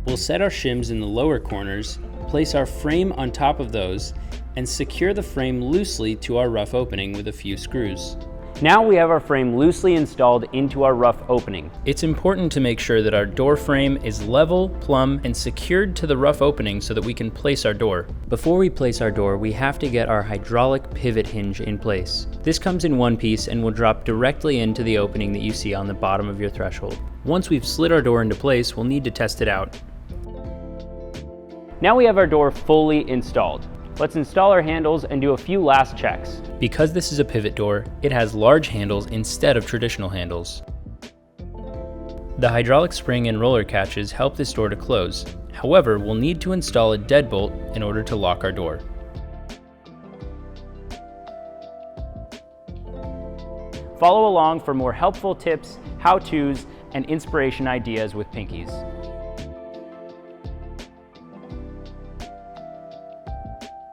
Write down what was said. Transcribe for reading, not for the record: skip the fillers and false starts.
We'll set our shims in the lower corners, place our frame on top of those, and secure the frame loosely to our rough opening with a few screws. Now we have our frame loosely installed into our rough opening. It's important to make sure that our door frame is level, plumb, and secured to the rough opening so that we can place our door. Before we place our door, we have to get our hydraulic pivot hinge in place. This comes in one piece and will drop directly into the opening that you see on the bottom of your threshold. Once we've slid our door into place, we'll need to test it out. Now we have our door fully installed. Let's install our handles and do a few last checks. Because this is a pivot door, it has large handles instead of traditional handles. The hydraulic spring and roller catches help this door to close. However, we'll need to install a deadbolt in order to lock our door. Follow along for more helpful tips, how-tos, and inspiration ideas with Pinkies.